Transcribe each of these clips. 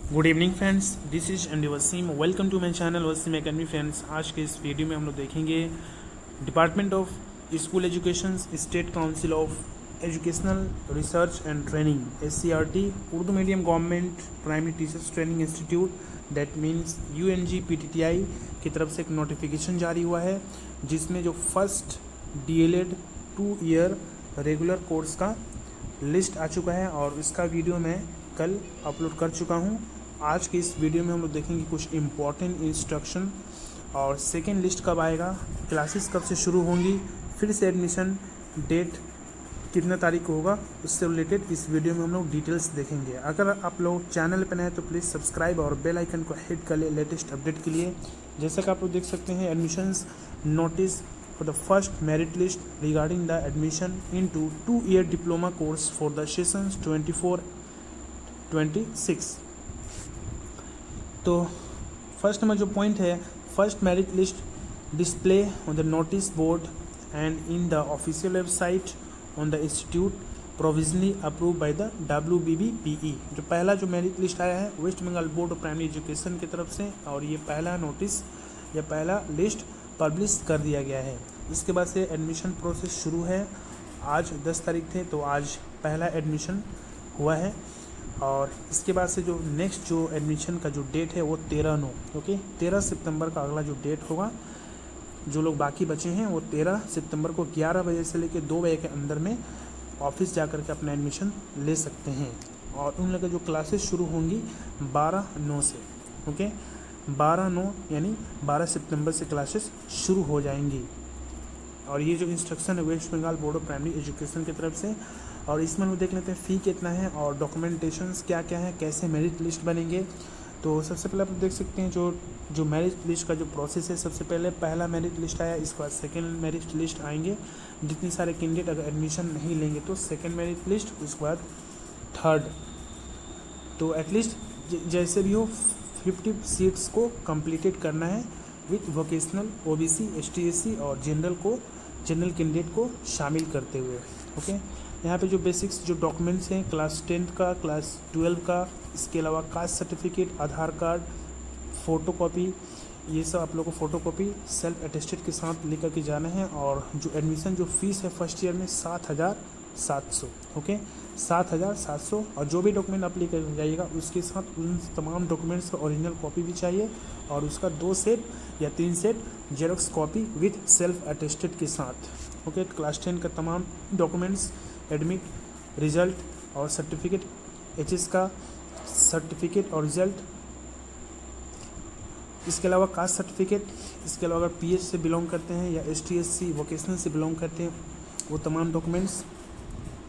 Good evening friends, this is Andy Wasim. Welcome to my channel Wasim academy. Friends, आज के इस video में हम लोग देखेंगे department of school education state council of educational research and training SCRT Urdu medium government primary teachers training institute that means UNG-PTTI की तरफ से एक नोटिफिकेशन जारी हुआ है, जिसमें जो first DLED 2 year regular course का लिस्ट आ चुका है और इसका वीडियो मैं कल अपलोड कर चुका हूँ। आज की इस वीडियो में हम लोग देखेंगे कुछ इम्पॉर्टेंट इंस्ट्रक्शन और सेकेंड लिस्ट कब आएगा, क्लासेस कब से शुरू होंगी, फिर से एडमिशन डेट कितना तारीख को होगा, उससे रिलेटेड इस वीडियो में हम लोग डिटेल्स देखेंगे। अगर आप लोग चैनल पर नए तो प्लीज़ सब्सक्राइब और बेल आइकन को हिट कर ले लेटेस्ट अपडेट के लिए। जैसा कि आप लोग देख सकते हैं, admissions notice for the first merit list regarding the admission into 2-year diploma course for the sessions 24-26। तो फर्स्ट नंबर जो पॉइंट है, first merit list display on the notice board and in the official website on the institute provisionally approve by the WBBPE। जो पहला जो merit list आया है West Bengal board of primary education की तरफ से, और ये पहला नोटिस या पहला लिस्ट पब्लिश कर दिया गया है। इसके बाद से एडमिशन प्रोसेस शुरू है। आज 10 तारीख थे तो आज पहला एडमिशन हुआ है, और इसके बाद से जो नेक्स्ट जो एडमिशन का जो डेट है वो 13 सितंबर का अगला जो डेट होगा। जो लोग बाकी बचे हैं वो 13 सितंबर को 11 बजे से लेकर 2 बजे के अंदर में ऑफिस जा कर के अपना एडमिशन ले सकते हैं। और उन लोगों के जो क्लासेस शुरू होंगी 12/9 से, 12/9 यानी 12 सितंबर से क्लासेस शुरू हो जाएंगी। और ये जो इंस्ट्रक्शन है West Bengal board of primary education की तरफ से। और इसमें हम देख लेते हैं फ़ी कितना है और डॉक्यूमेंटेशंस क्या क्या है, कैसे मेरिट लिस्ट बनेंगे। तो सबसे पहले आप देख सकते हैं जो मेरिट लिस्ट का जो प्रोसेस है, सबसे पहले पहला मेरिट लिस्ट आया, इसके बाद सेकेंड मेरिट लिस्ट आएंगे। जितने सारे कैंडिडेट अगर एडमिशन नहीं लेंगे तो सेकेंड मेरिट लिस्ट, उसके बाद थर्ड। तो एटलीस्ट जैसे भी हो 50 सीट्स को कंप्लीटेड करना है with vocational, OBC, ST SC और जनरल कैंडिडेट को शामिल करते हुए। यहाँ पे जो बेसिक्स जो डॉक्यूमेंट्स हैं, क्लास 10 का, क्लास 12 का, इसके अलावा कास्ट सर्टिफिकेट, आधार कार्ड, फ़ोटोकॉपी, ये सब आप लोगों को फ़ोटोकॉपी सेल्फ अटेस्टेड के साथ लेकर के जाना है। और जो एडमिशन जो फीस है फर्स्ट ईयर में 7,700, 7,700। और जो भी डॉक्यूमेंट आप लेकर जाइएगा उसके साथ उन तमाम डॉक्यूमेंट्स का ओरिजिनल कॉपी भी चाहिए, और उसका 2 सेट या 3 set xerox copy with self attested के साथ। क्लास 10 का तमाम डॉक्यूमेंट्स, एडमिट, रिजल्ट और सर्टिफिकेट, HS का सर्टिफिकेट और रिजल्ट, इसके अलावा कास्ट सर्टिफिकेट, इसके अलावा अगर PH से बिलोंग करते हैं या ST SC वोकेशनल से बिलोंग करते हैं वो तमाम डॉक्यूमेंट्स,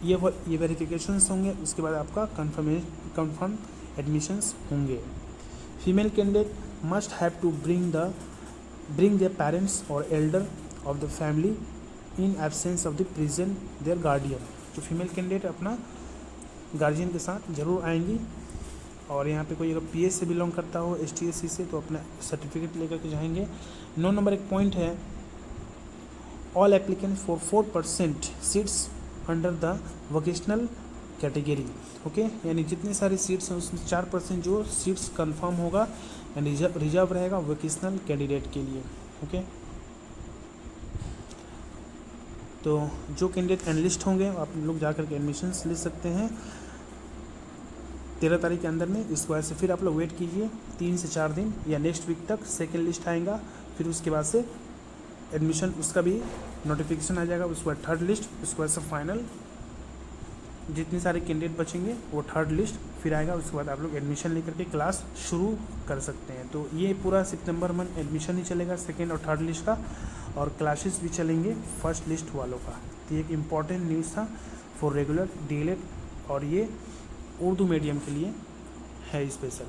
ये वेरिफिकेशंस होंगे। उसके बाद आपका कंफर्म एडमिशन्स होंगे। Female candidate must have to bring their parents और elder of the family in absence of the present their guardian. जो फीमेल कैंडिडेट अपना गार्जियन के साथ जरूर आएंगी। और यहाँ पे कोई अगर PH से बिलोंग करता हो, ST SC से, तो अपना सर्टिफिकेट लेकर के जाएंगे। 9 नंबर एक पॉइंट है, all applicant for 4% seats under the vocational category. यानी जितने सारे सीट्स हैं उसमें 4% जो सीट्स कंफर्म होगा यानी रिजर्व रहेगा वोकेशनल कैंडिडेट के लिए। तो जो कैंडिडेट एनलिस्ट होंगे आप लोग जा करके एडमिशन्स ले सकते हैं 13 तारीख के अंदर में। इसके बाद से फिर आप लोग वेट कीजिए 3 से 4 दिन या नेक्स्ट वीक तक सेकेंड लिस्ट आएगा। फिर उसके बाद से एडमिशन उसका भी नोटिफिकेशन आ जाएगा। उसके बाद थर्ड लिस्ट, उसके बाद से फाइनल जितने सारे कैंडिडेट बचेंगे वो थर्ड लिस्ट फिर आएगा। उसके बाद आप लोग एडमिशन लेकर के क्लास शुरू कर सकते हैं। तो ये पूरा सितंबर मंथ एडमिशन ही चलेगा सेकेंड और थर्ड लिस्ट का, और क्लासेस भी चलेंगे फर्स्ट लिस्ट वालों का। तो ये एक इम्पॉर्टेंट न्यूज़ था फॉर रेगुलर DLED, और ये उर्दू मीडियम के लिए है स्पेशल।